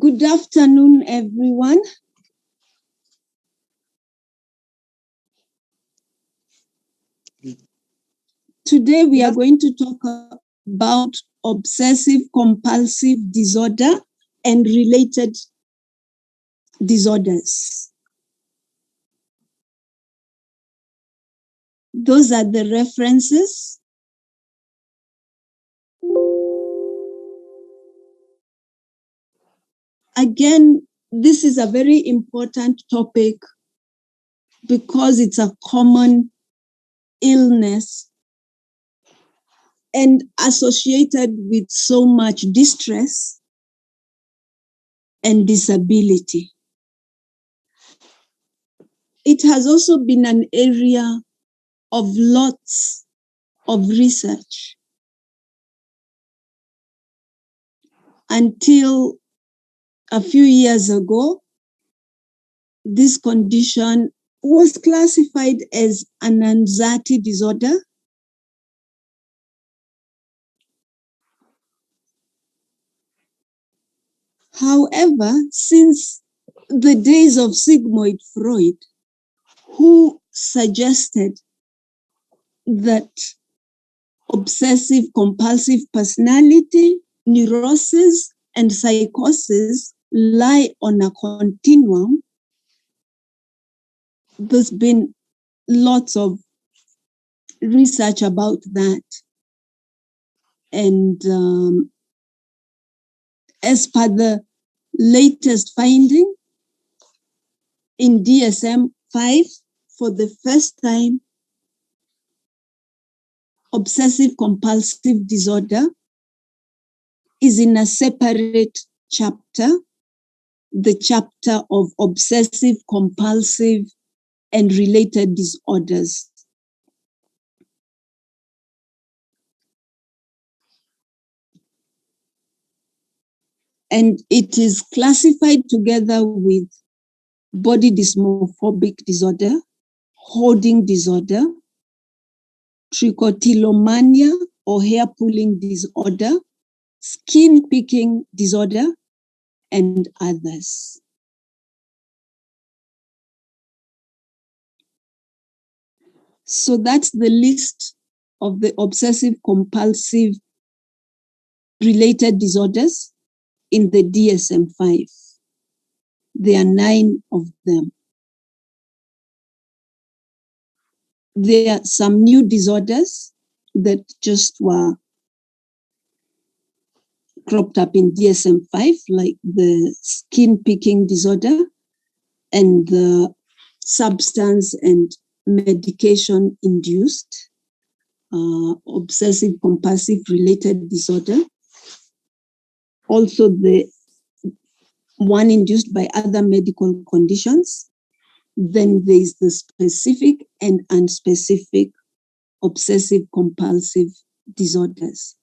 Good afternoon, everyone. Today we are going to talk about obsessive compulsive disorder and related disorders. Those are the references. Again, this is a very important topic because it's a common illness and associated with so much distress and disability. It has also been an area of lots of research until a few years ago. This condition was classified as an anxiety disorder. However, since the days of Sigmund Freud, who suggested that obsessive compulsive personality, neurosis, and psychosis lie on a continuum, there's been lots of research about that. And as per the latest finding in DSM-5, for the first time, obsessive compulsive disorder is in a separate chapter, the chapter of obsessive compulsive and related disorders. And it is classified together with body dysmorphic disorder, hoarding disorder, trichotillomania or hair pulling disorder, skin picking disorder, and others. So that's the list of the obsessive compulsive related disorders in the DSM-5. There are 9 of them. There are some new disorders that just were cropped up in DSM-5, like the skin picking disorder and the substance and medication induced obsessive compulsive related disorder. Also the one induced by other medical conditions. Then there is the specific and unspecific obsessive compulsive disorders.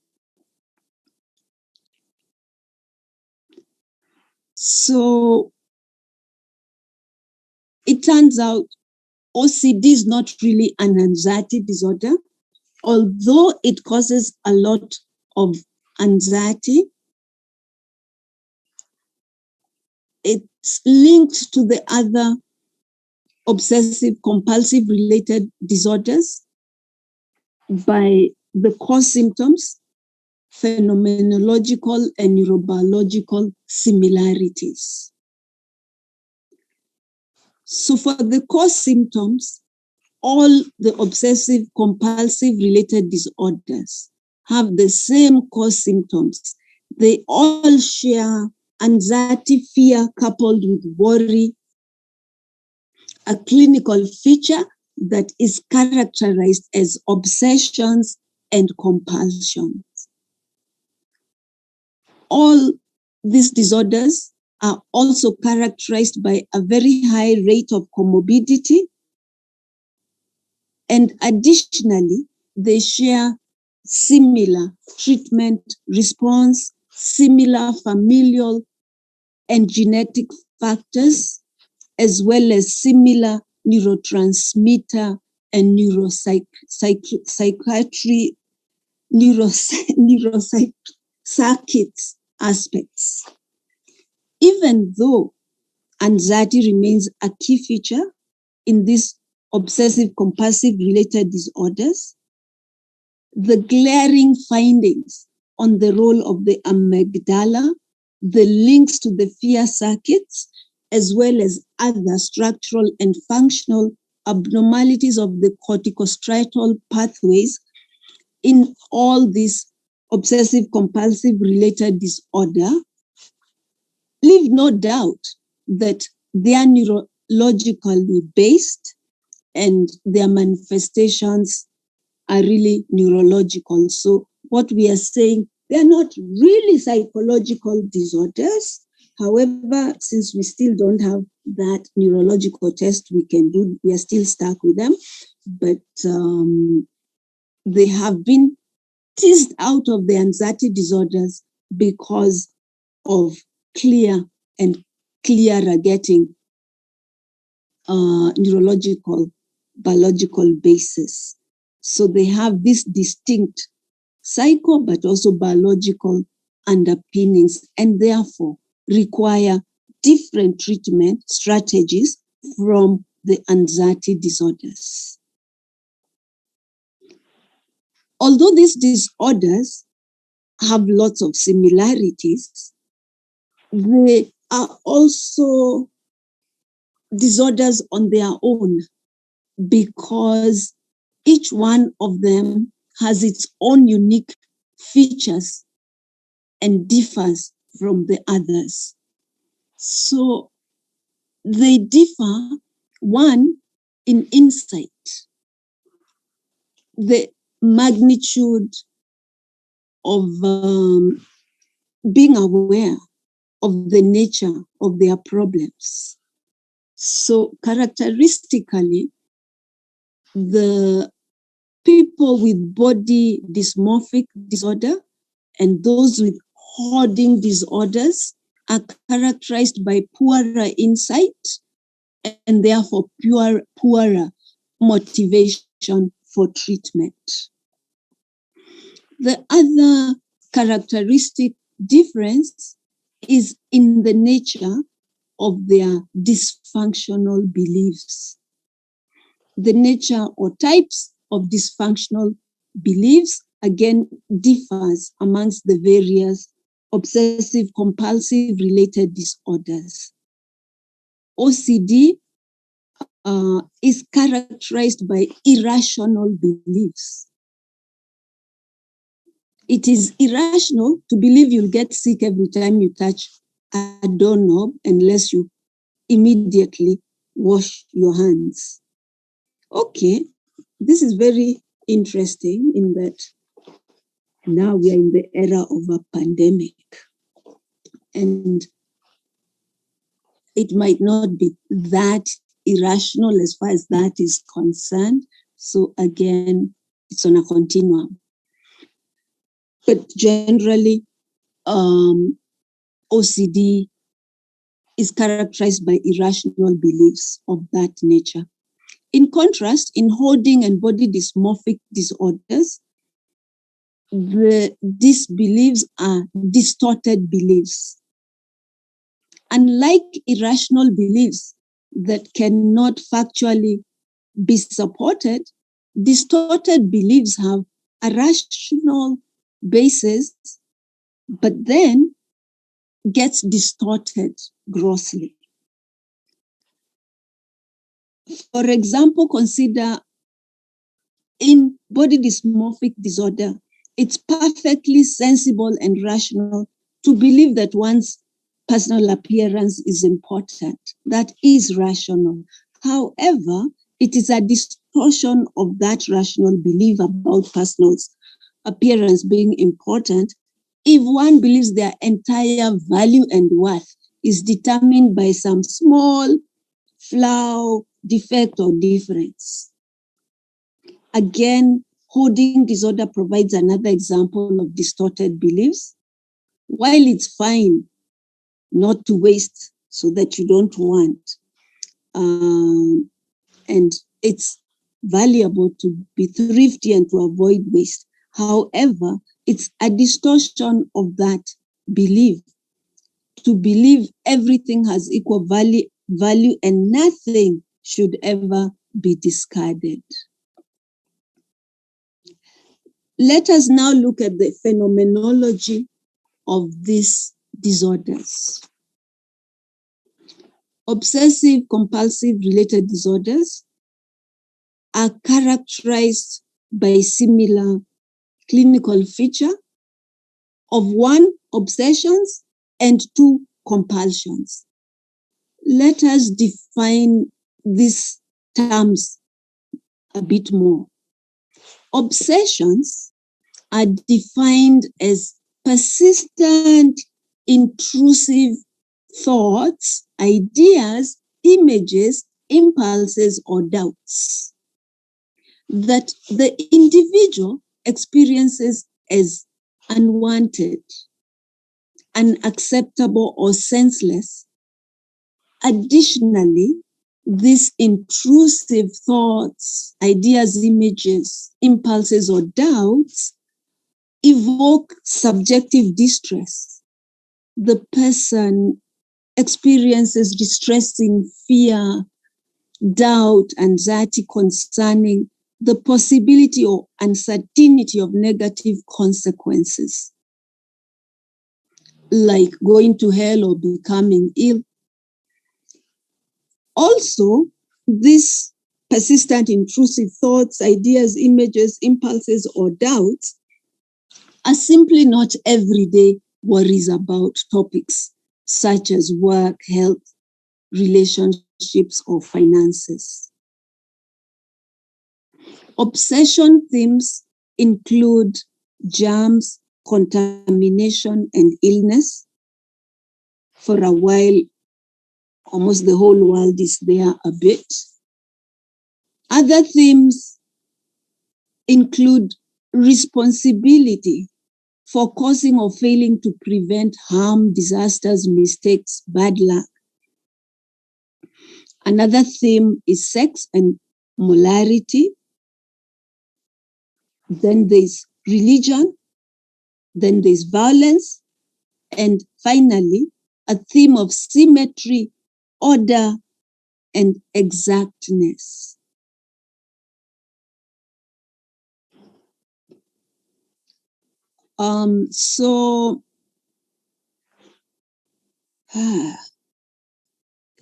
So it turns out OCD is not really an anxiety disorder, although it causes a lot of anxiety. It's linked to the other obsessive compulsive related disorders by the core symptoms, phenomenological and neurobiological similarities. So for the core symptoms, all the obsessive compulsive related disorders have the same core symptoms. They all share anxiety, fear coupled with worry, a clinical feature that is characterized as obsessions and compulsions. All these disorders are also characterized by a very high rate of comorbidity, and additionally, they share similar treatment response, similar familial and genetic factors, as well as similar neurotransmitter and neuropsychiatry, neuropsych circuits aspects. even though anxiety remains a key feature in these obsessive compulsive related disorders, the glaring findings on the role of the amygdala, the links to the fear circuits, as well as other structural and functional abnormalities of the corticostriatal pathways in all these obsessive compulsive related disorder, leave no doubt that they are neurologically based and their manifestations are really neurological. So what we are saying, they are not really psychological disorders. However, since we still don't have that neurological test we can do, we are still stuck with them. But they have been teased out of the anxiety disorders because of clearer getting neurological, biological basis. So they have this distinct psycho, but also biological underpinnings, and therefore require different treatment strategies from the anxiety disorders. Although these disorders have lots of similarities, they are also disorders on their own, because each one of them has its own unique features and differs from the others. So they differ, one, in insight, the magnitude of being aware of the nature of their problems. So characteristically, the people with body dysmorphic disorder and those with hoarding disorders are characterized by poorer insight and therefore poorer motivation for treatment. The other characteristic difference is in the nature of their dysfunctional beliefs. The nature or types of dysfunctional beliefs again differs amongst the various obsessive compulsive related disorders. OCD is characterized by irrational beliefs. It is irrational to believe you'll get sick every time you touch a doorknob unless you immediately wash your hands. Okay, this is very interesting in that now we are in the era of a pandemic, and it might not be that irrational as far as that is concerned. So again, it's on a continuum. But generally, OCD is characterized by irrational beliefs of that nature. In contrast, in hoarding and body dysmorphic disorders, these beliefs are distorted beliefs. Unlike irrational beliefs that cannot factually be supported, distorted beliefs have a rational basis, but then gets distorted grossly. For example, consider in body dysmorphic disorder, it's perfectly sensible and rational to believe that one's personal appearance is important. That is rational. However, it is a distortion of that rational belief about personal appearance being important if one believes their entire value and worth is determined by some small flaw, defect, or difference. Again, hoarding disorder provides another example of distorted beliefs. While it's fine not to waste so that you don't want, and it's valuable to be thrifty and to avoid waste. However, it's a distortion of that belief to believe everything has equal value and nothing should ever be discarded. Let us now look at the phenomenology of these disorders. Obsessive compulsive related disorders are characterized by similar clinical feature of 1, obsessions, and 2, compulsions. Let us define these terms a bit more. Obsessions are defined as persistent, intrusive thoughts, ideas, images, impulses, or doubts that the individual experiences as unwanted, unacceptable, or senseless. Additionally, these intrusive thoughts, ideas, images, impulses, or doubts evoke subjective distress. The person experiences distressing fear, doubt, anxiety concerning the possibility or uncertainty of negative consequences, like going to hell or becoming ill. Also, these persistent intrusive thoughts, ideas, images, impulses, or doubts are simply not everyday worries about topics such as work, health, relationships, or finances. Obsession themes include germs, contamination, and illness. For a while, almost the whole world is there a bit. Other themes include responsibility for causing or failing to prevent harm, disasters, mistakes, bad luck. Another theme is sex and morality. Then there's religion. Then there's violence. And finally, a theme of symmetry, order, and exactness.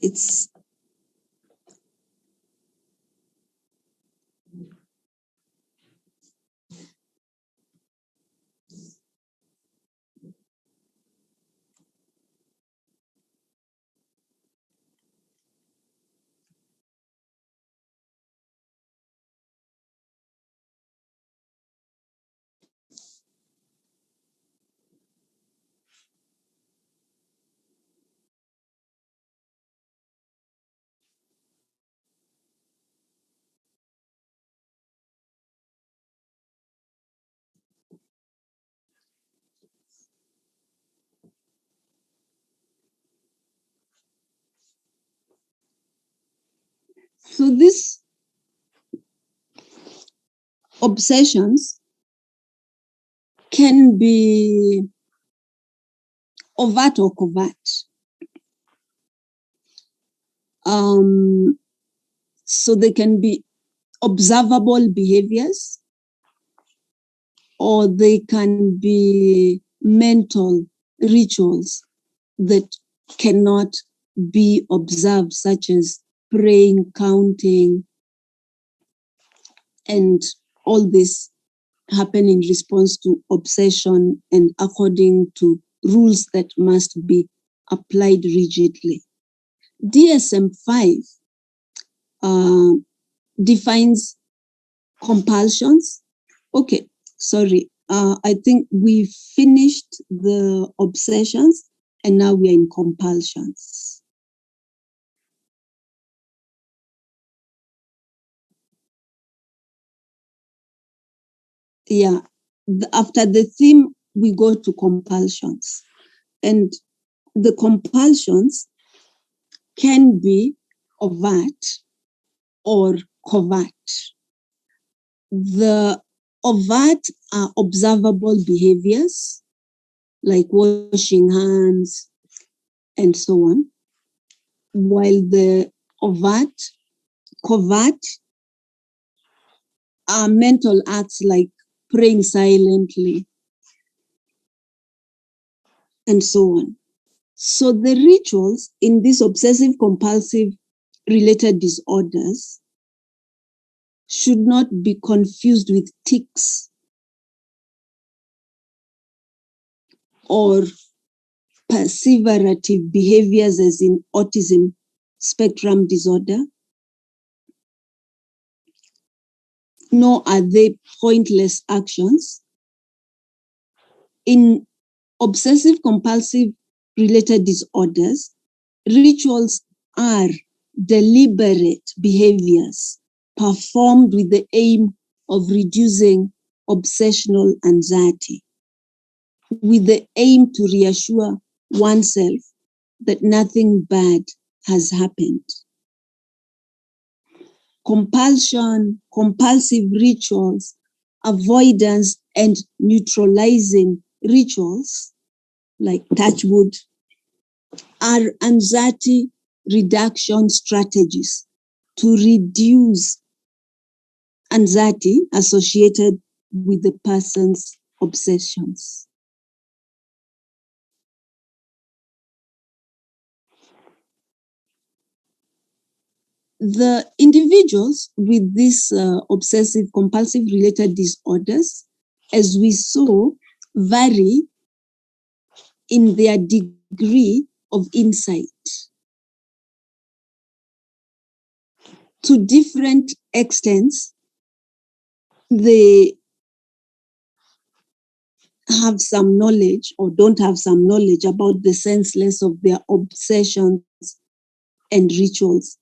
It's so these obsessions can be overt or covert. So they can be observable behaviors, or they can be mental rituals that cannot be observed, such as praying, counting, and all this happen in response to obsession and according to rules that must be applied rigidly. DSM-5 defines compulsions. Okay, sorry. I think we finished the obsessions and now we are in compulsions. Yeah, after the theme, we go to compulsions. And the compulsions can be overt or covert. The overt are observable behaviors like washing hands, and so on, while the covert are mental acts like praying silently and so on. So the rituals in these obsessive compulsive related disorders should not be confused with tics or perseverative behaviors as in autism spectrum disorder, nor are they pointless actions. In obsessive compulsive related disorders, rituals are deliberate behaviors performed with the aim of reducing obsessional anxiety, with the aim to reassure oneself that nothing bad has happened. Compulsion, compulsive rituals, avoidance and neutralizing rituals like touch wood are anxiety reduction strategies to reduce anxiety associated with the person's obsessions. The individuals with these obsessive compulsive related disorders, as we saw, vary in their degree of insight. To different extents, they have some knowledge or don't have some knowledge about the senseless of their obsessions and rituals,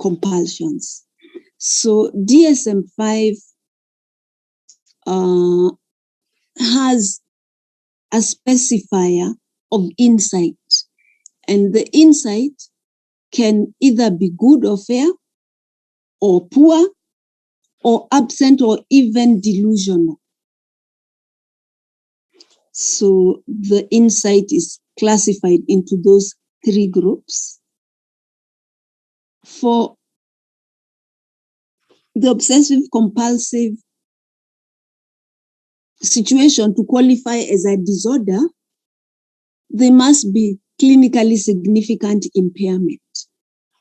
compulsions. So DSM-5 has a specifier of insight, and the insight can either be good or fair, or poor, or absent, or even delusional. So the insight is classified into those three groups. For the obsessive compulsive situation to qualify as a disorder, there must be clinically significant impairment.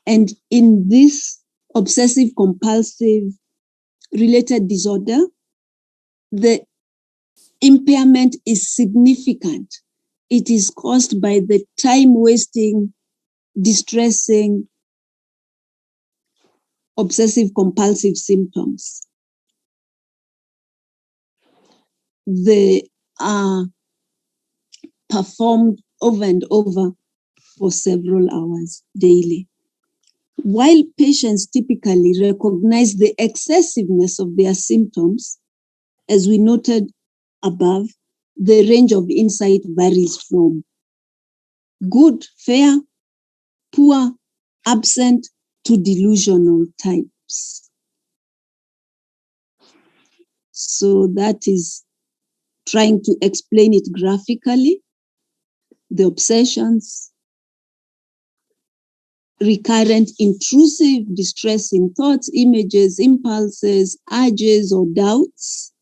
And in this obsessive compulsive related disorder, the impairment is significant. It is caused by the time-wasting, distressing, obsessive compulsive symptoms. They are performed over and over for several hours daily. While patients typically recognize the excessiveness of their symptoms, as we noted above, the range of insight varies from good, fair, poor, absent, to delusional types. So that is trying to explain it graphically. The obsessions, recurrent, intrusive, distressing thoughts, images, impulses, urges, or doubts.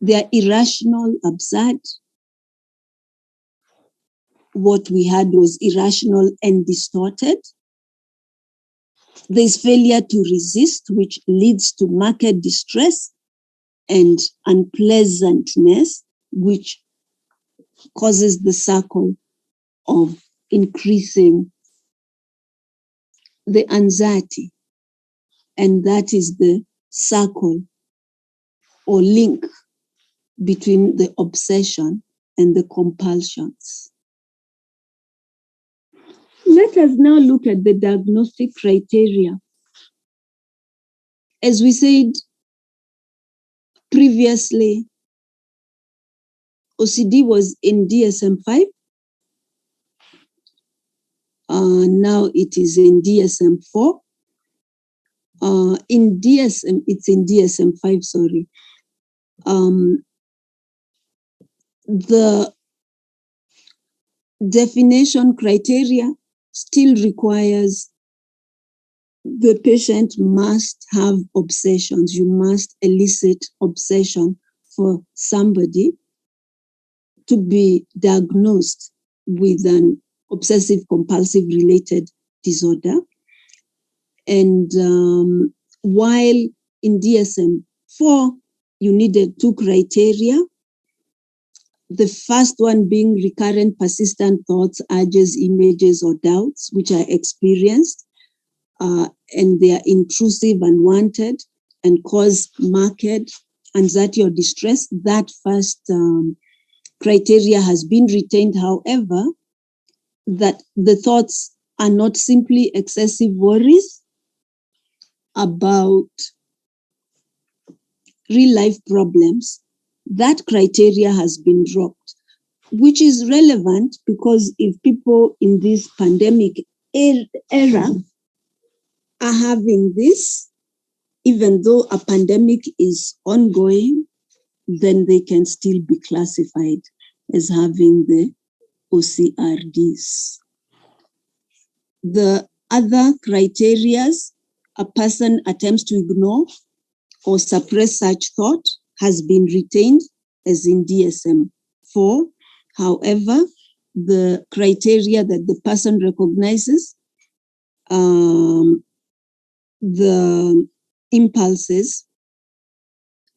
They are irrational, absurd. What we had was irrational and distorted. There's failure to resist, which leads to marked distress and unpleasantness, which causes the circle of increasing the anxiety. And that is the circle or link between the obsession and the compulsions. Let us now look at the diagnostic criteria. As we said previously, OCD was in DSM-5. Now it is in DSM-4. It's in DSM-5, sorry. The definition criteria still requires the patient must have obsessions. You must elicit obsession for somebody to be diagnosed with an obsessive compulsive related disorder. And while in DSM-4, you needed 2 criteria. The first one being recurrent persistent thoughts, urges, images, or doubts, which are experienced, and they are intrusive, unwanted, and cause marked anxiety or distress. That first criteria has been retained. However, that the thoughts are not simply excessive worries about real life problems. That criteria has been dropped, which is relevant because if people in this pandemic era are having this, even though a pandemic is ongoing, then they can still be classified as having the OCRDs. The other criteria, a person attempts to ignore or suppress such thought, has been retained as in DSM-4. However, the criteria that the person recognizes, the impulses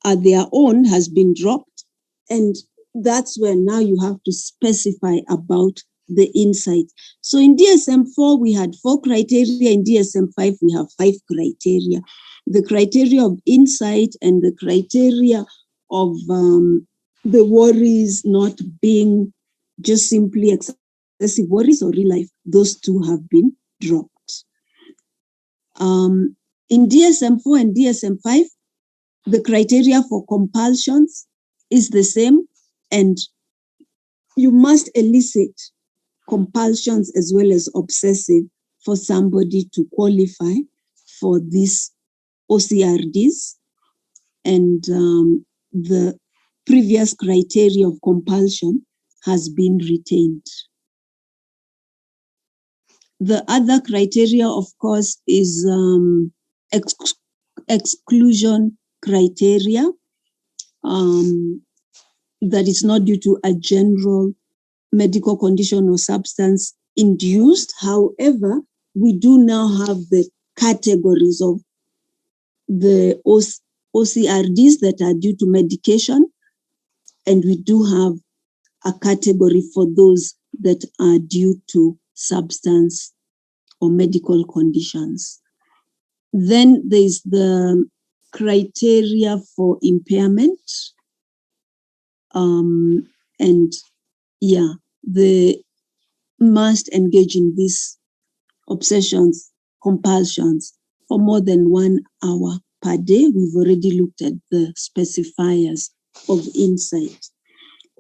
are their own, has been dropped. And that's where now you have to specify about the insight. So in DSM-4, we had 4 criteria. In DSM-5, we have 5 criteria. The criteria of insight and the criteria of the worries not being just simply excessive worries or real life, those 2 have been dropped. In DSM-4 and DSM-5, the criteria for compulsions is the same, and you must elicit compulsions as well as obsessive for somebody to qualify for these OCRDs. And the previous criteria of compulsion has been retained. The other criteria, of course, is exclusion criteria. That is not due to a general medical condition or substance induced. However, we do now have the categories of the OCRDs that are due to medication, and we do have a category for those that are due to substance or medical conditions. Then there's the criteria for impairment. They must engage in these obsessions, compulsions for more than 1 hour per day. We've already looked at the specifiers of insight.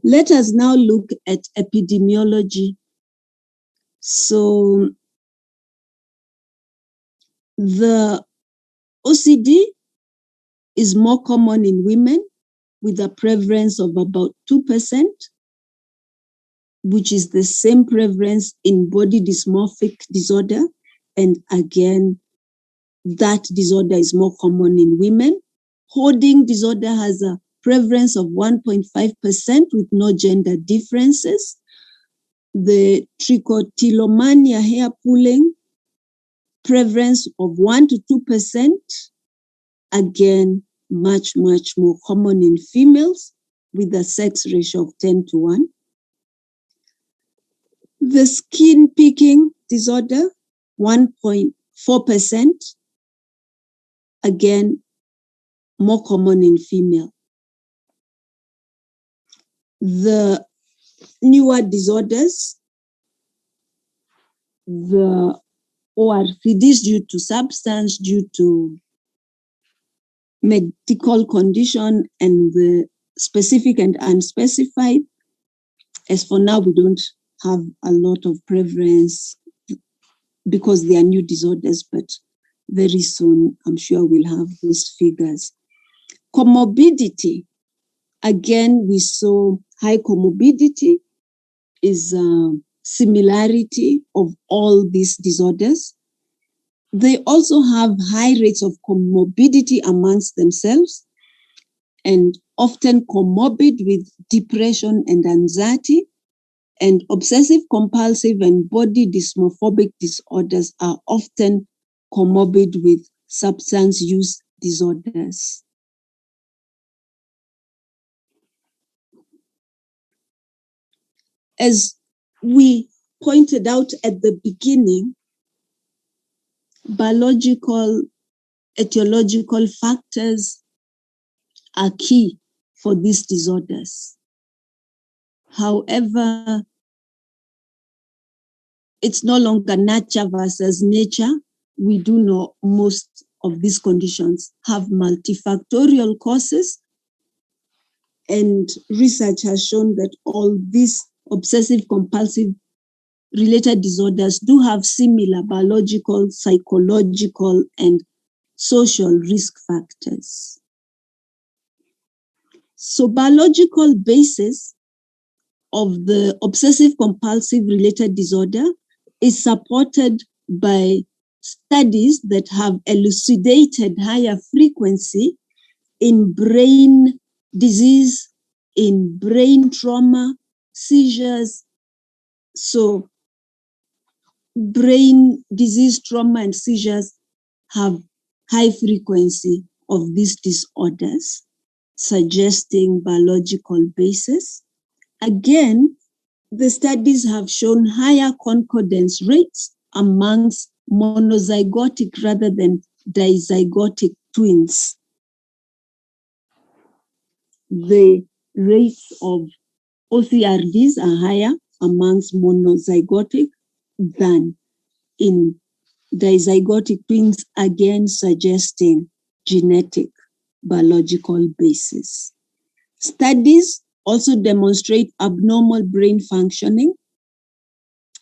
Let us now look at epidemiology. So the OCD is more common in women with a prevalence of about 2%, which is the same prevalence in body dysmorphic disorder. And again, that disorder is more common in women. Hoarding disorder has a prevalence of 1.5% with no gender differences. The trichotillomania, hair pulling, prevalence of 1 to 2%, again, much more common in females with a sex ratio of 10 to 1. The skin picking disorder, 1.4%, again, more common in female. The newer disorders, the ORCDs due to substance, due to medical condition, and the specific and unspecified. As for now, we don't have a lot of prevalence because they are new disorders, but very soon, I'm sure we'll have those figures. Comorbidity, again, we saw high comorbidity is similarity of all these disorders. They also have high rates of comorbidity amongst themselves and often comorbid with depression and anxiety. And obsessive compulsive and body dysmorphobic disorders are often comorbid with substance use disorders. As we pointed out at the beginning, biological, etiological factors are key for these disorders. However, it's no longer nurture versus nature. We do know most of these conditions have multifactorial causes, and research has shown that all these obsessive compulsive related disorders do have similar biological, psychological, and social risk factors. So biological basis of the obsessive compulsive related disorder is supported by studies that have elucidated higher frequency in brain disease, in brain trauma, seizures. So brain disease, trauma, and seizures have high frequency of these disorders, suggesting biological basis. Again, the studies have shown higher concordance rates amongst monozygotic rather than dizygotic twins. The rates of OCRDs are higher amongst monozygotic than in dizygotic twins, again suggesting genetic biological basis. Studies also demonstrate abnormal brain functioning,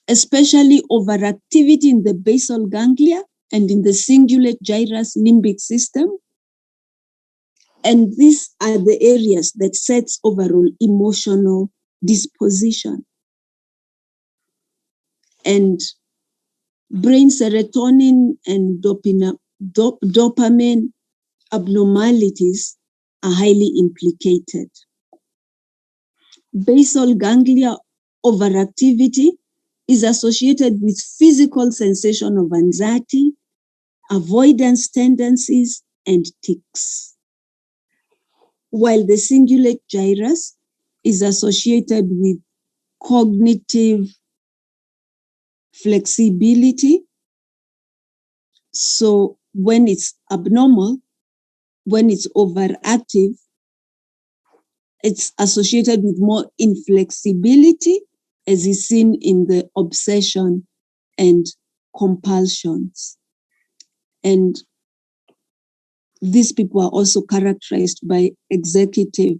especially overactivity in the basal ganglia and in the cingulate gyrus limbic system. And these are the areas that sets overall emotional disposition. And brain serotonin and dopamine abnormalities are highly implicated. Basal ganglia overactivity is associated with physical sensation of anxiety, avoidance tendencies, and tics. While the cingulate gyrus is associated with cognitive flexibility. So when it's abnormal, when it's overactive, it's associated with more inflexibility, as is seen in the obsession and compulsions. And these people are also characterized by executive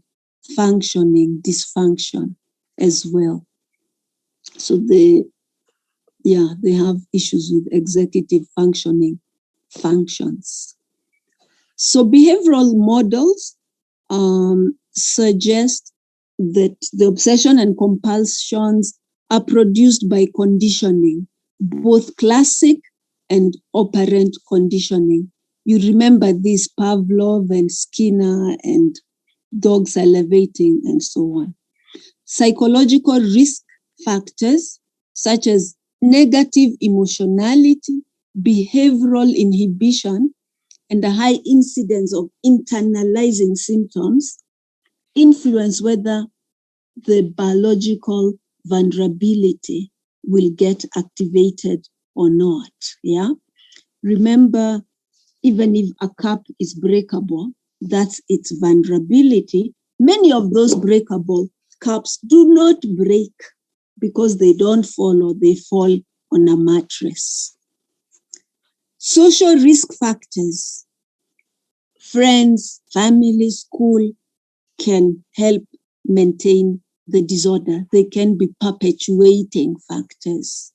functioning dysfunction as well. So they have issues with executive functions. So behavioral models suggest that the obsession and compulsions are produced by conditioning, both classic and operant conditioning. You remember this, Pavlov and Skinner and dog salivating and so on. Psychological risk factors such as negative emotionality, behavioral inhibition, and a high incidence of internalizing symptoms influence whether the biological vulnerability will get activated or not. Yeah. Remember, even if a cup is breakable, that's its vulnerability. Many of those breakable cups do not break because they don't fall or they fall on a mattress. Social risk factors, friends, family, school, can help maintain the disorder. They can be perpetuating factors.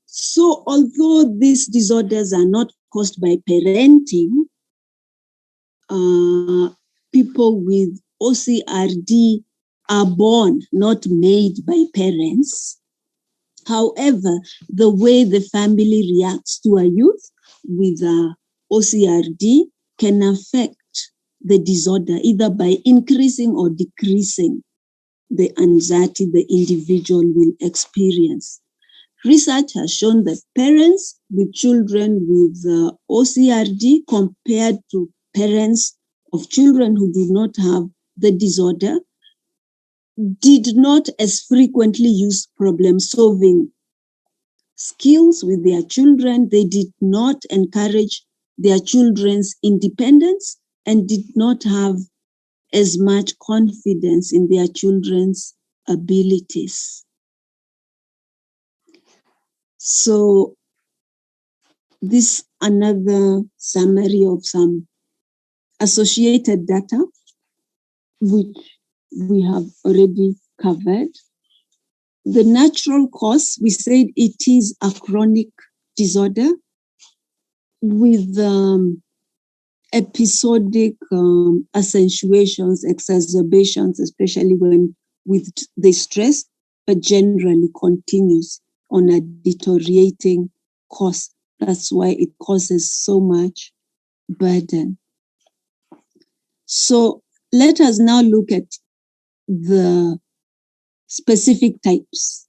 So although these disorders are not caused by parenting, people with OCRD are born, not made by parents. However, the way the family reacts to a youth with OCRD can affect the disorder either by increasing or decreasing the anxiety the individual will experience. Research has shown that parents with children with OCRD compared to parents of children who do not have the disorder did not as frequently use problem-solving skills with their children. They did not encourage their children's independence and did not have as much confidence in their children's abilities. So this another summary of some associated data, which we have already covered. The natural cause, we said it is a chronic disorder with episodic accentuations, exacerbations, especially when with the stress, but generally continues on a deteriorating course. That's why it causes so much burden. So let us now look at the specific types.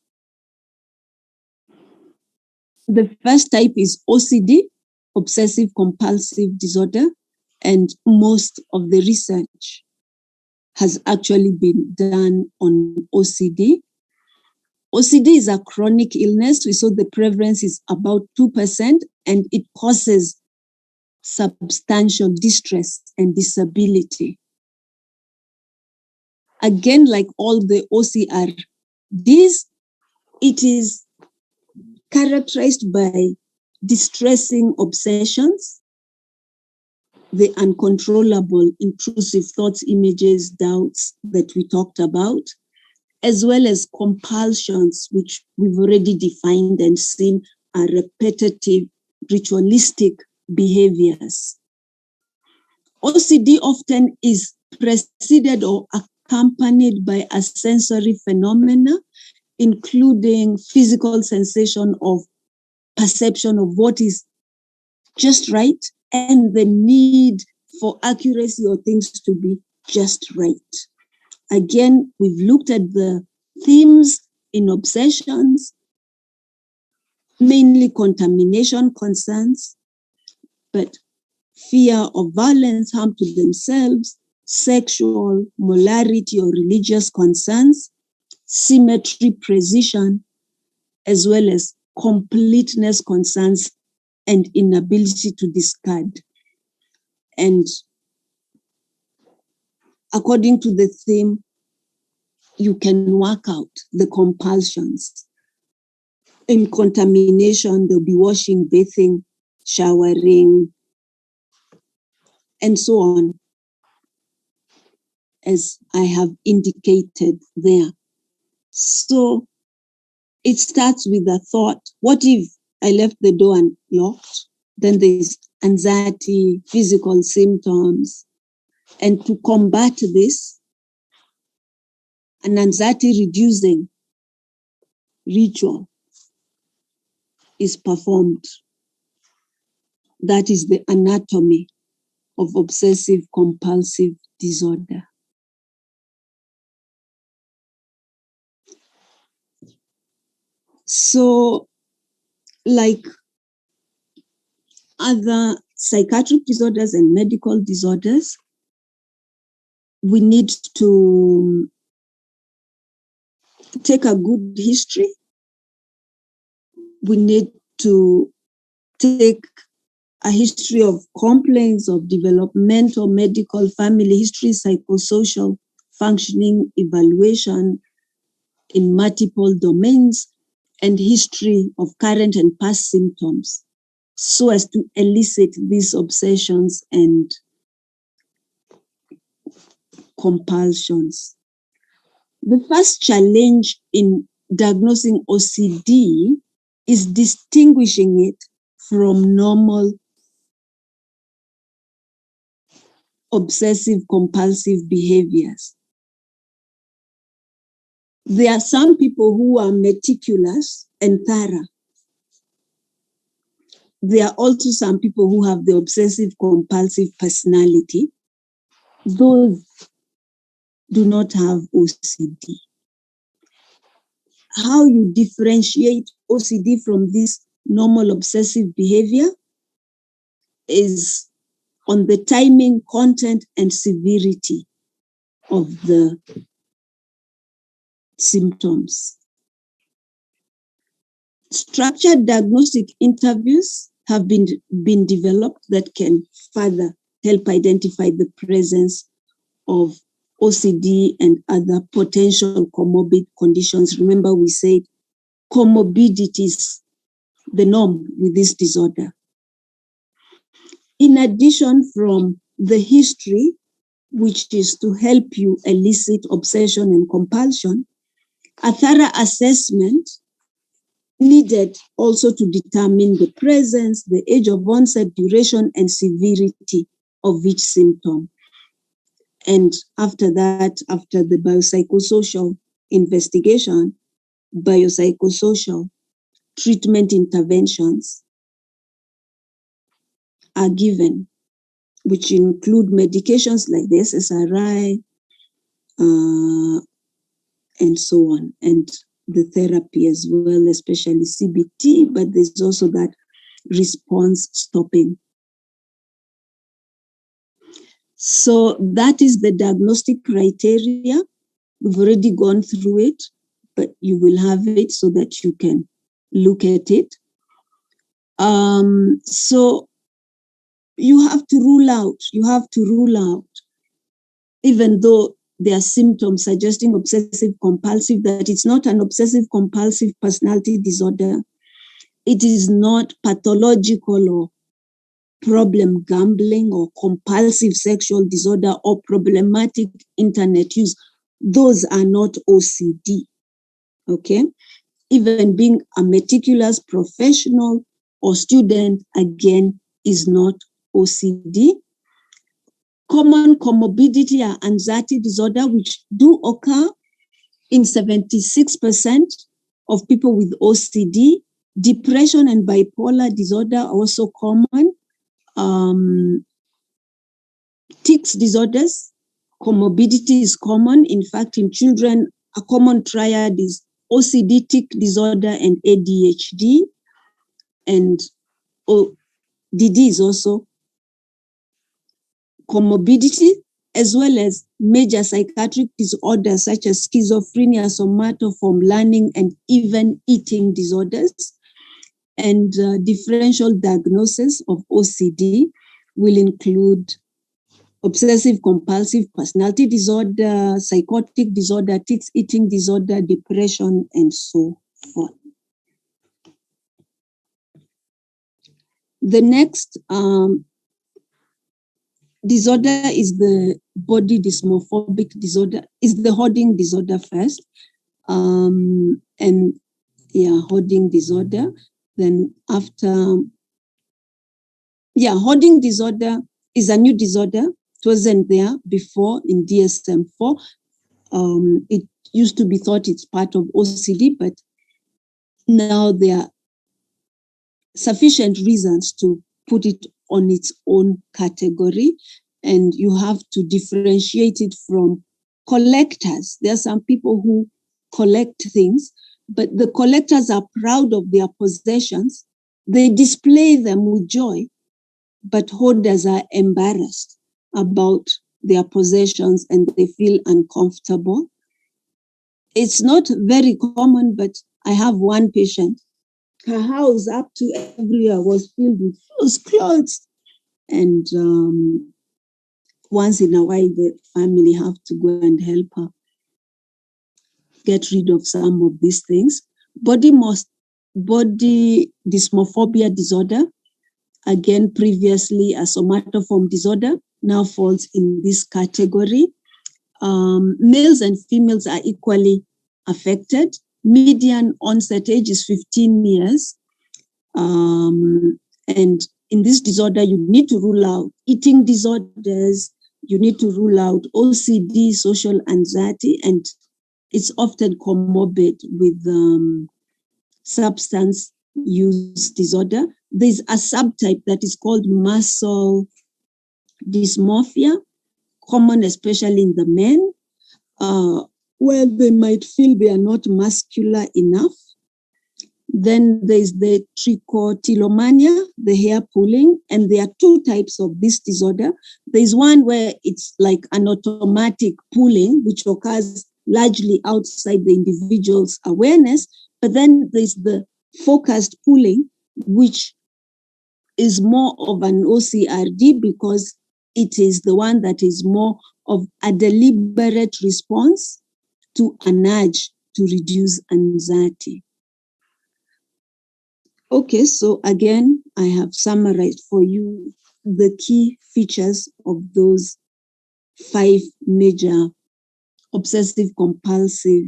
The first type is OCD, obsessive compulsive disorder, and most of the research has actually been done on OCD. OCD is a chronic illness. We saw the prevalence is about 2%, and it causes substantial distress and disability. Again, like all the OCRDs, it is characterized by distressing obsessions, the uncontrollable intrusive thoughts, images, doubts that we talked about, as well as compulsions, which we've already defined and seen are repetitive, ritualistic behaviors. OCD often is preceded or accompanied by a sensory phenomena, including physical sensation of perception of what is just right and the need for accuracy or things to be just right. Again, we've looked at the themes in obsessions, mainly contamination concerns, but fear of violence, harm to themselves, sexual, morality or religious concerns, symmetry, precision, as well as completeness concerns and inability to discard. And according to the theme, you can work out the compulsions. In contamination, there'll be washing, bathing, showering, and so on, as I have indicated there. So it starts with a thought, what if I left the door unlocked? Then there's anxiety, physical symptoms. And to combat this, an anxiety-reducing ritual is performed. That is the anatomy of obsessive compulsive disorder. So, like other psychiatric disorders and medical disorders, we need to take a good history. We need to take a history of complaints of developmental, medical, family history, psychosocial functioning evaluation in multiple domains, and history of current and past symptoms, so as to elicit these obsessions and compulsions. The first challenge in diagnosing OCD is distinguishing it from normal obsessive compulsive behaviors. There are some people who are meticulous and thorough. There are also some people who have the obsessive compulsive personality. Those do not have OCD. How you differentiate OCD from this normal obsessive behavior is on the timing, content, and severity of the symptoms. Structured diagnostic interviews have been developed that can further help identify the presence of OCD and other potential comorbid conditions. Remember, we said comorbidity is the norm with this disorder. In addition, from the history, which is to help you elicit obsession and compulsion, a thorough assessment needed also to determine the presence, the age of onset, duration, and severity of each symptom. And after that, after the biopsychosocial investigation, biopsychosocial treatment interventions are given, which include medications like the SSRI and so on, and the therapy as well, especially CBT, but there's also that response stopping. So that is the diagnostic criteria. We've already gone through it, but you will have it so that you can look at it. So you have to rule out, even though there are symptoms suggesting obsessive compulsive, that it's not an obsessive compulsive personality disorder. It is not pathological or problem gambling or compulsive sexual disorder or problematic internet use. Those are not OCD, okay? Even being a meticulous professional or student, again, is not OCD. Common comorbidity are anxiety disorder, which do occur in 76% of people with OCD. Depression and bipolar disorder are also common. Tics disorders, comorbidity is common. In fact, in children, a common triad is OCD, tic disorder, and ADHD. And ODD is also comorbidity, as well as major psychiatric disorders such as schizophrenia, somatoform learning, and even eating disorders. And differential diagnosis of OCD will include obsessive compulsive personality disorder, psychotic disorder, tics, eating disorder, depression, and so forth. The next disorder is the body dysmorphobic disorder, is the hoarding disorder first. Hoarding disorder. Then after, hoarding disorder is a new disorder. It wasn't there before in DSM-4. It used to be thought it's part of OCD, but now there are sufficient reasons to put it on its own category, and you have to differentiate it from collectors. There are some people who collect things, but the collectors are proud of their possessions. They display them with joy, but hoarders are embarrassed about their possessions and they feel uncomfortable. It's not very common, but I have one patient. Her house up to everywhere was filled with those clothes. And once in a while, the family have to go and help her get rid of some of these things. Body dysmorphobia disorder, again, previously a somatoform disorder, now falls in this category. Males and females are equally affected. Median onset age is 15 years. And in this disorder, you need to rule out eating disorders, you need to rule out OCD, social anxiety, and it's often comorbid with substance use disorder. There's a subtype that is called muscle dysmorphia, common especially in the men, where they might feel they are not muscular enough. Then there's the trichotillomania, the hair pulling, and there are two types of this disorder. There's one where it's like an automatic pulling, which occurs largely outside the individual's awareness, but then there's the focused pulling, which is more of an OCRD because it is the one that is more of a deliberate response to a nudge to reduce anxiety. Okay, so again, I have summarized for you the key features of those 5 major obsessive compulsive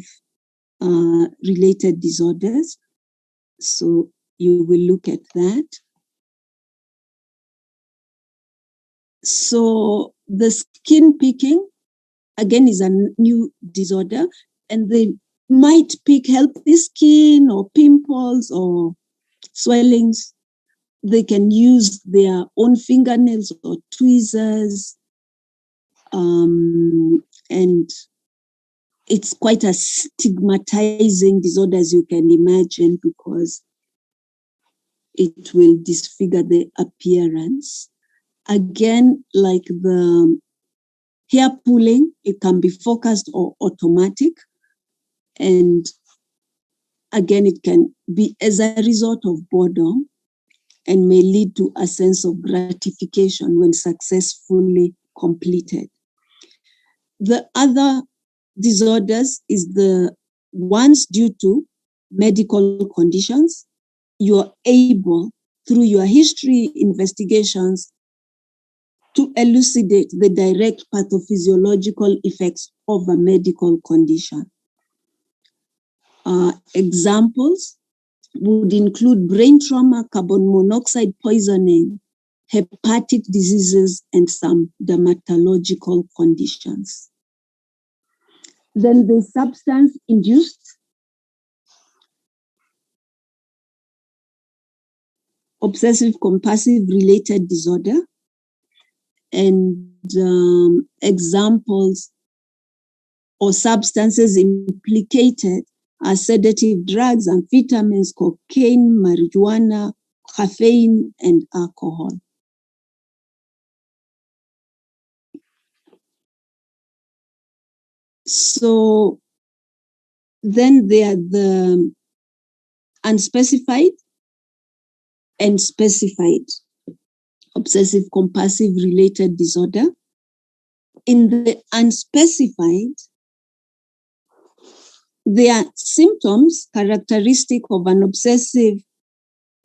related disorders. So you will look at that. So the skin picking, again, is a new disorder, and they might pick healthy skin or pimples or swellings. They can use their own fingernails or tweezers, and it's quite a stigmatizing disorder, as you can imagine, because it will disfigure the appearance. Again, like the hair pulling, it can be focused or automatic. And again, it can be as a result of boredom and may lead to a sense of gratification when successfully completed. The other disorders is the ones due to medical conditions. You're able, through your history investigations, to elucidate the direct pathophysiological effects of a medical condition. Examples would include brain trauma, carbon monoxide poisoning, hepatic diseases, and some dermatological conditions. Then the substance-induced obsessive-compulsive related disorder, and examples or substances implicated are sedative drugs, amphetamines, cocaine, marijuana, caffeine, and alcohol. So then there are the unspecified and specified obsessive compulsive related disorder. In the unspecified, there are symptoms characteristic of an obsessive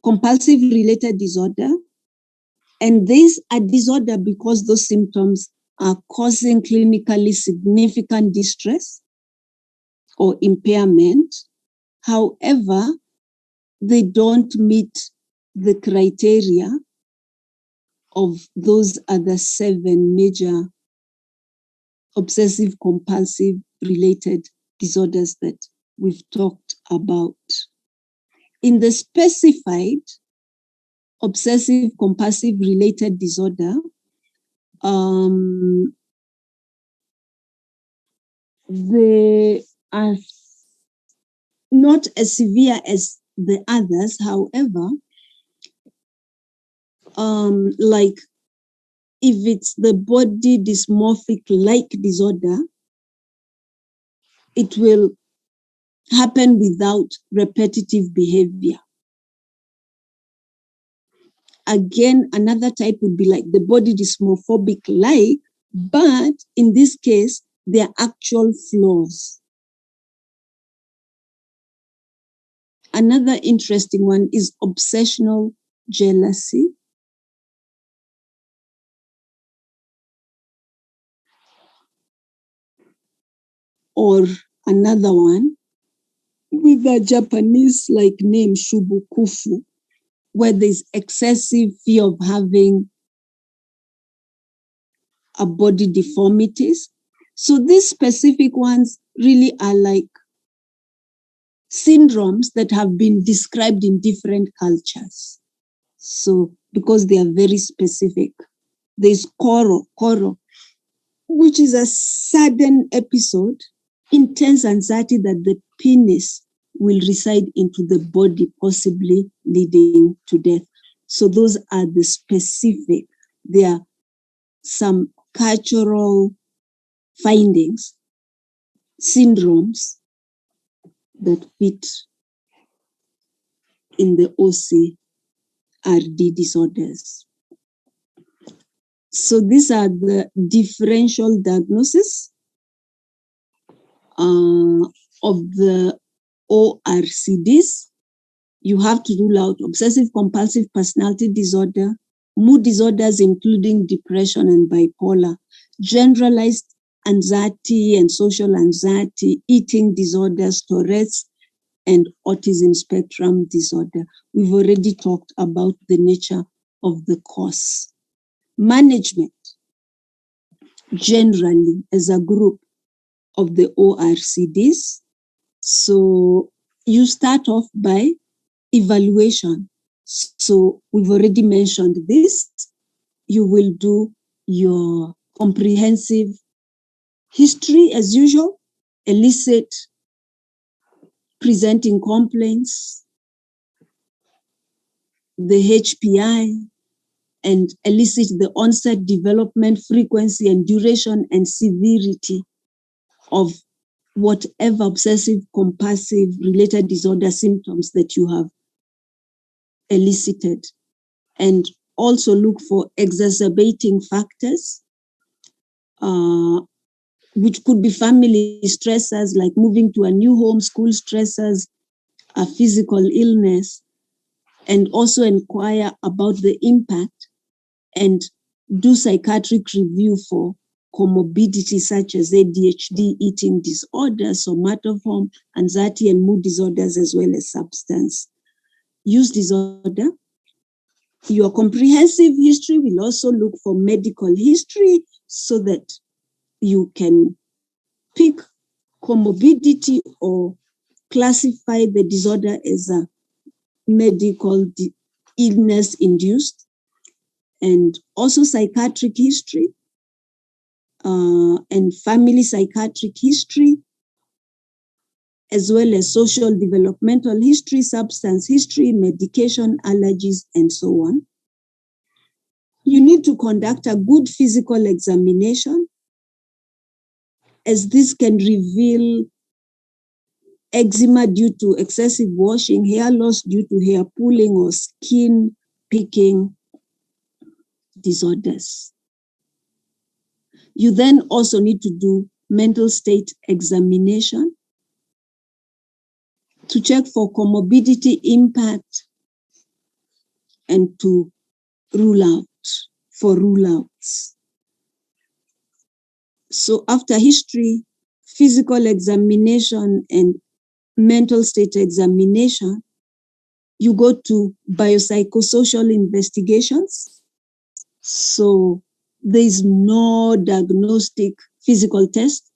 compulsive related disorder, and these are disorder because those symptoms are causing clinically significant distress or impairment. However, they don't meet the criteria of those other 7 major obsessive compulsive related disorders that we've talked about. In the specified obsessive compulsive related disorder, they are not as severe as the others. However, like if it's the body dysmorphic-like disorder, it will happen without repetitive behavior. Again, another type would be like the body dysmorphobic-like, but in this case, there are actual flaws. Another interesting one is obsessional jealousy. Or another one with a Japanese-like name, shubukufu, where there's excessive fear of having a body deformities. So these specific ones really are like syndromes that have been described in different cultures. So because they are very specific, there's koro, which is a sudden episode, intense anxiety that the penis will reside into the body, possibly leading to death. So those are the specific. There are some cultural findings, syndromes that fit in the OCRD disorders. So these are the differential diagnosis of the ORCDs. You have to rule out obsessive compulsive personality disorder, mood disorders including depression and bipolar, generalized anxiety and social anxiety, eating disorders, Tourette's, and autism spectrum disorder. We've already talked about the nature of the cause. Management, generally, as a group of the ORCDs. So you start off by evaluation. So we've already mentioned this. You will do your comprehensive history as usual, elicit presenting complaints, the HPI, and elicit the onset, development, frequency, and duration and severity of whatever obsessive compulsive related disorder symptoms that you have elicited, and also look for exacerbating factors, which could be family stressors like moving to a new home, school stressors, a physical illness, and also inquire about the impact and do psychiatric review for comorbidities such as ADHD, eating disorders, somatoform, anxiety and mood disorders, as well as substance use disorder. Your comprehensive history will also look for medical history so that you can pick comorbidity or classify the disorder as a medical illness induced, and also psychiatric history and family psychiatric history, as well as social developmental history, substance history, medication, allergies, and so on. You need to conduct a good physical examination, as this can reveal eczema due to excessive washing, hair loss due to hair pulling or skin picking disorders. You then also need to do mental state examination to check for comorbidity impact and to rule outs. So after history, physical examination, and mental state examination, you go to biopsychosocial investigations. So there is no diagnostic physical test.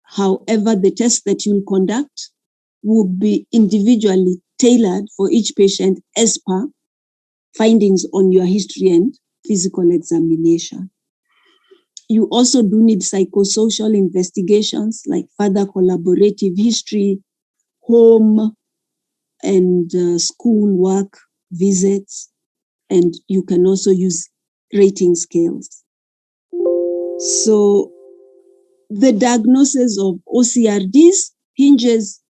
However, the test that you'll conduct will be individually tailored for each patient as per findings on your history and physical examination. You also do need psychosocial investigations like further collaborative history, home and school work visits, and you can also use rating scales. So the diagnosis of OCRDs hinges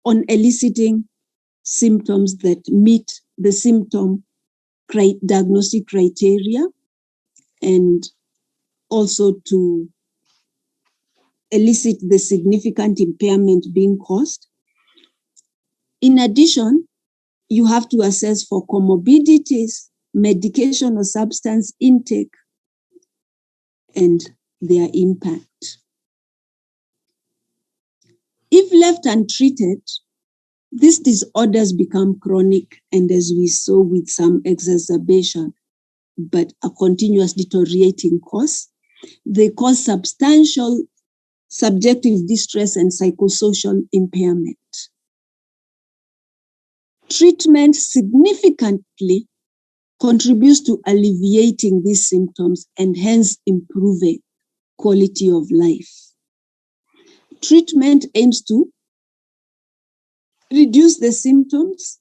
on eliciting symptoms that meet the symptom diagnostic criteria, and also to elicit the significant impairment being caused. In addition, you have to assess for comorbidities, medication or substance intake, and their impact. If left untreated, these disorders become chronic, and as we saw, with some exacerbation, but a continuous deteriorating course. They cause substantial subjective distress and psychosocial impairment. Treatment significantly contributes to alleviating these symptoms and hence improving quality of life. Treatment aims to reduce the symptoms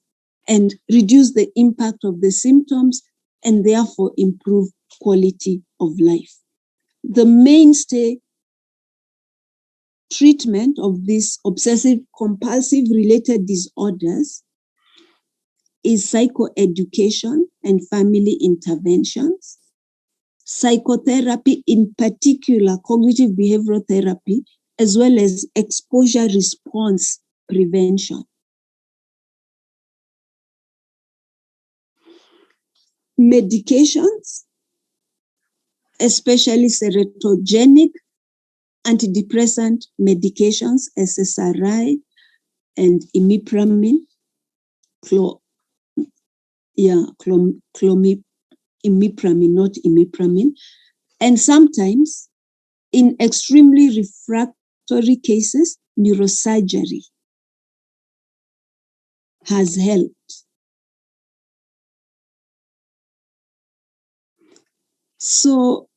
and reduce the impact of the symptoms and therefore improve quality of life. The mainstay treatment of these obsessive compulsive related disorders is psychoeducation and family interventions, psychotherapy, in particular cognitive behavioral therapy, as well as exposure response prevention. Medications, especially serotogenic antidepressant medications, SSRI and imipramine, imipramine, not imipramine, and sometimes in extremely refractory cases, neurosurgery has helped. So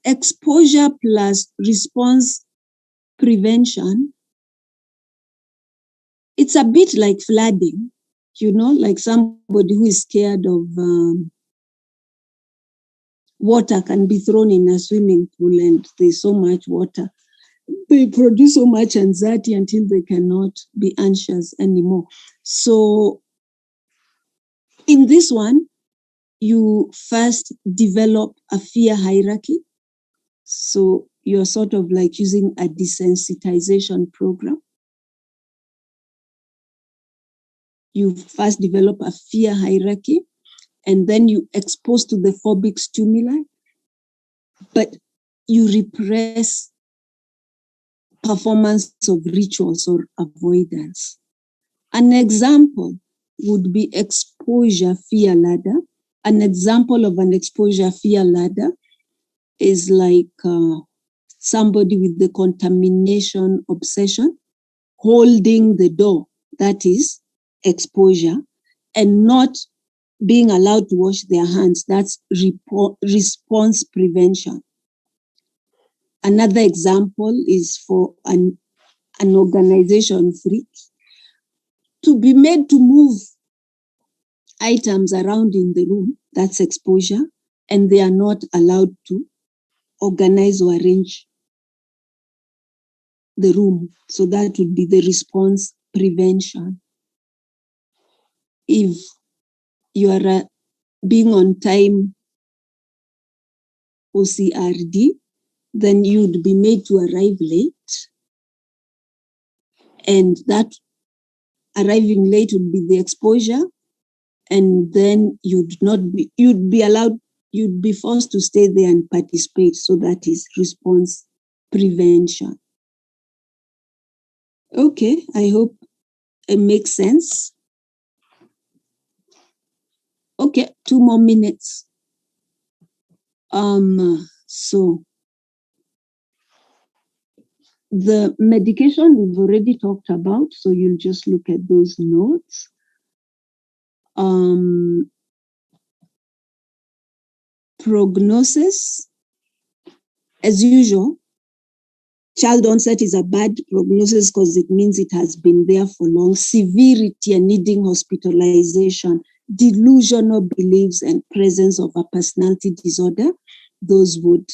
exposure plus response prevention, it's a bit like flooding, like somebody who is scared of water can be thrown in a swimming pool and there's so much water. They produce so much anxiety until they cannot be anxious anymore. So in this one, you first develop a fear hierarchy. So you're sort of like using a desensitization program. You first develop a fear hierarchy, and then you expose to the phobic stimuli, but you repress performance of rituals or avoidance. An example would be exposure fear ladder. An example of an exposure fear ladder is like somebody with the contamination obsession holding the door, that is exposure, and not being allowed to wash their hands, that's response prevention. Another example is for an organization freak to be made to move items around in the room, that's exposure, and they are not allowed to organize or arrange the room. So that would be the response prevention. If you are being on time OCRD, then you'd be made to arrive late. And that arriving late would be the exposure. And then you'd be forced to stay there and participate. So that is response prevention. Okay, I hope it makes sense. Okay, 2 more minutes. So the medication we've already talked about, so you'll just look at those notes. Prognosis, as usual, child onset is a bad prognosis because it means it has been there for long. Severity and needing hospitalization, delusional beliefs, and presence of a personality disorder, those would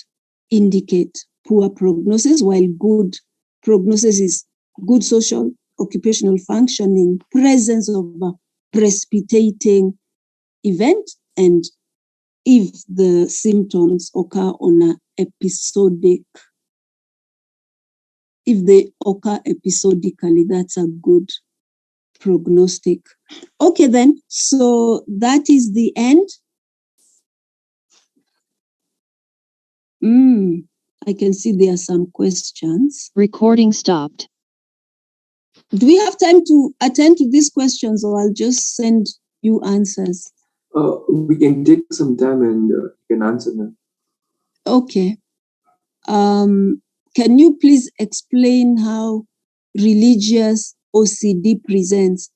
indicate poor prognosis, while good prognosis is good social, occupational functioning, presence of a precipitating event, and if the symptoms occur on an episodic, if they occur episodically, that's a good prognostic. Okay, then, so that is the end. I can see there are some questions. Recording stopped. Do we have time to attend to these questions, or I'll just send you answers? We can take some time and you can answer them. Okay. Can you please explain how religious OCD presents?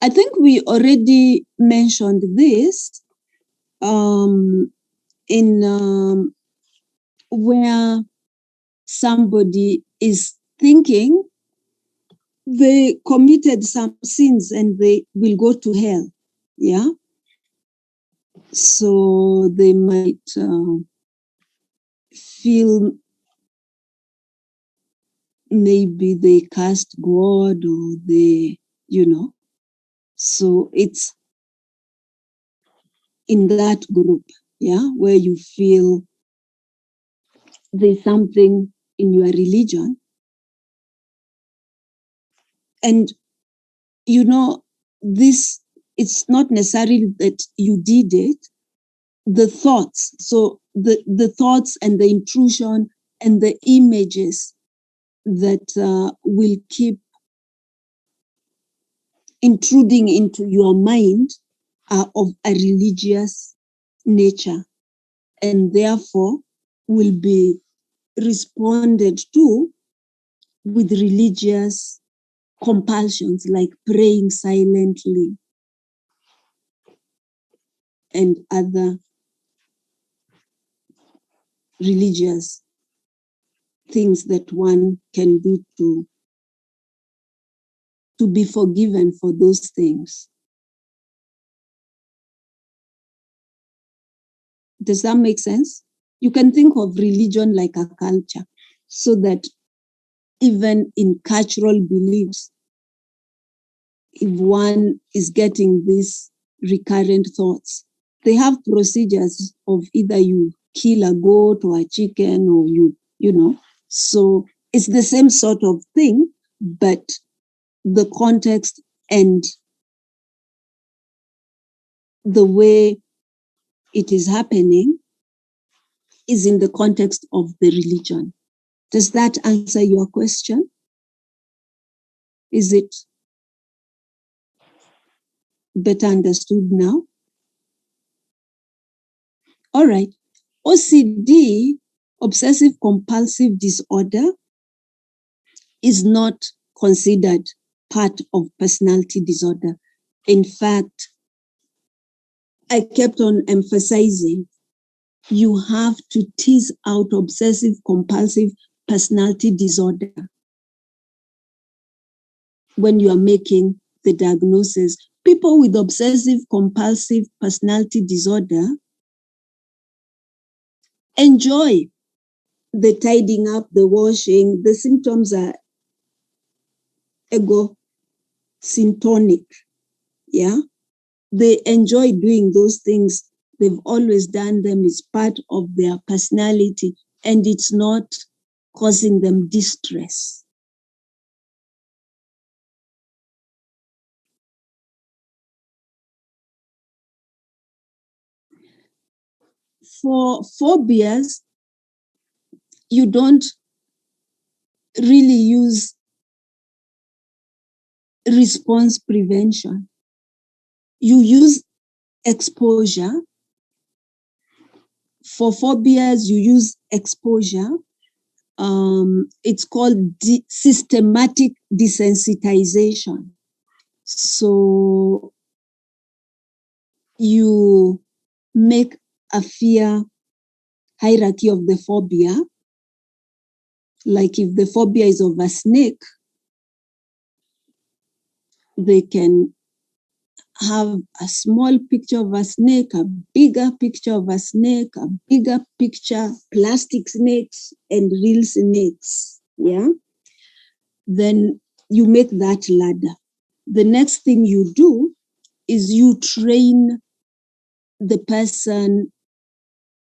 I think we already mentioned this in where somebody is thinking they committed some sins and they will go to hell. Yeah. So they might feel maybe they cast God or they, so it's in that group, yeah, where you feel there's something in your religion. And, this, it's not necessarily that you did it, the thoughts. So the thoughts and the intrusion and the images that will keep intruding into your mind are of a religious nature, and therefore will be responded to with religious compulsions like praying silently and other religious things that one can do to be forgiven for those things. Does that make sense? You can think of religion like a culture, so that even in cultural beliefs, if one is getting these recurrent thoughts, they have procedures of either you kill a goat or a chicken or so it's the same sort of thing, but the context and the way it is happening is in the context of the religion. Does that answer your question? Is it better understood now? All right. OCD, obsessive compulsive disorder, is not considered part of personality disorder. In fact, I kept on emphasizing you have to tease out obsessive compulsive personality disorder when you are making the diagnosis. People with obsessive compulsive personality disorder enjoy the tidying up, the washing. The symptoms are ego-syntonic, yeah? They enjoy doing those things. They've always done them. It's part of their personality, and it's not causing them distress. For phobias, you don't really use response prevention. You use exposure. For phobias, you use exposure. It's called systematic desensitization. So you make a fear hierarchy of the phobia. Like if the phobia is of a snake, they can have a small picture of a snake, a bigger picture of a snake, a bigger picture, plastic snakes and real snakes, yeah? Then you make that ladder. The next thing you do is you train the person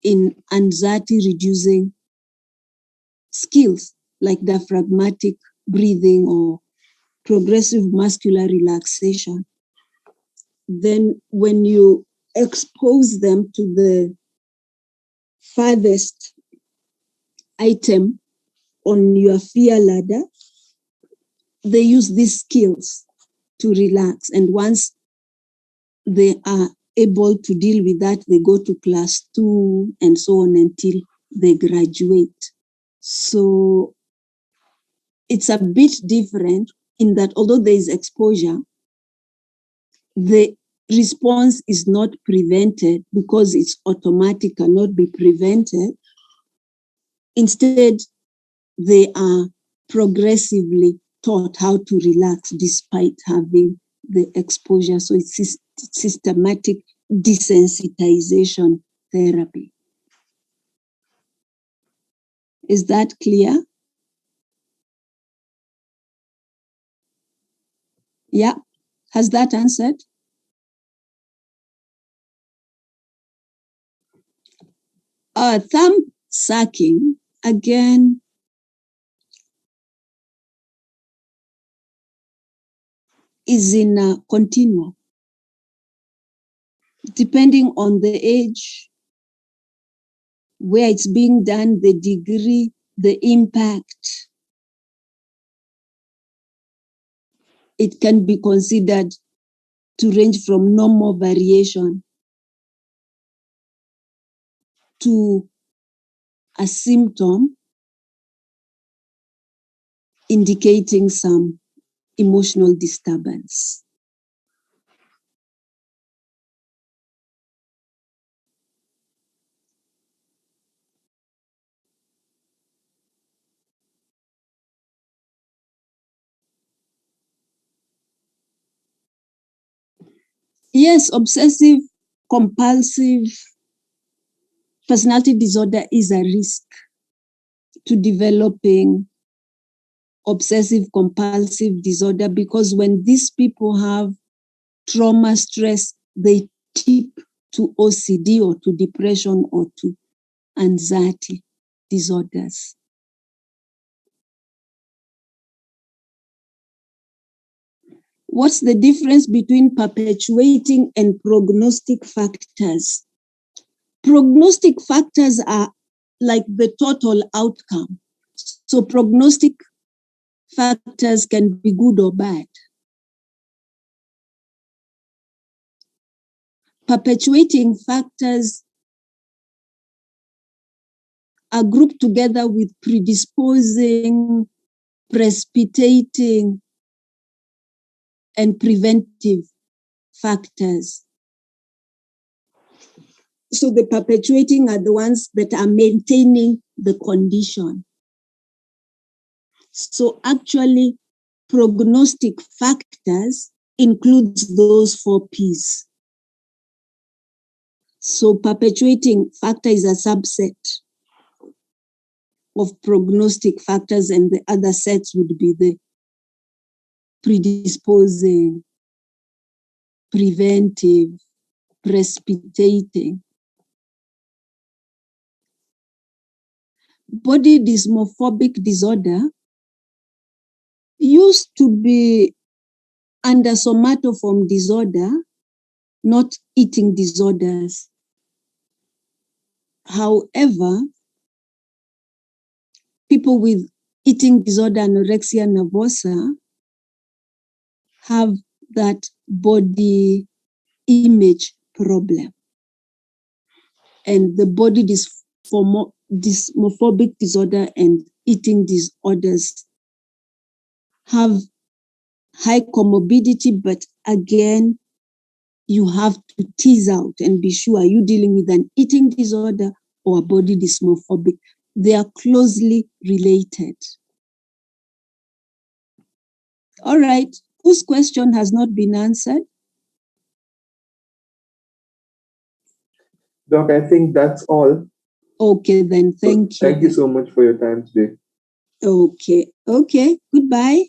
in anxiety-reducing skills like diaphragmatic breathing or progressive muscular relaxation. Then when you expose them to the farthest item on your fear ladder, they use these skills to relax. And once they are able to deal with that, they go to class 2 and so on until they graduate. So it's a bit different in that although there is exposure, the response is not prevented because it's automatic, cannot be prevented. Instead, they are progressively taught how to relax despite having the exposure. So it's systematic desensitization therapy. Is that clear? Yeah. Has that answered? Thumb sucking, again, is in a continuum. Depending on the age, where it's being done, the degree, the impact, it can be considered to range from normal variation to a symptom indicating some emotional disturbance. Yes, obsessive compulsive personality disorder is a risk to developing obsessive compulsive disorder, because when these people have trauma, stress, they tip to OCD or to depression or to anxiety disorders. What's the difference between perpetuating and prognostic factors? Prognostic factors are like the total outcome. So prognostic factors can be good or bad. Perpetuating factors are grouped together with predisposing, precipitating, and preventive factors. So the perpetuating are the ones that are maintaining the condition. So actually, prognostic factors includes those 4 P's. So perpetuating factor is a subset of prognostic factors, and the other sets would be the predisposing, preventive, precipitating. Body dysmorphic disorder used to be under somatoform disorder, not eating disorders. However, people with eating disorder, anorexia nervosa, have that body image problem. And the body dysmorphic disorder and eating disorders have high comorbidity, but again, you have to tease out and be sure, are you dealing with an eating disorder or a body dysmorphic? They are closely related. All right, whose question has not been answered? Doc, I think that's all. Okay, then thank you. Thank you so much for your time today. Okay, goodbye.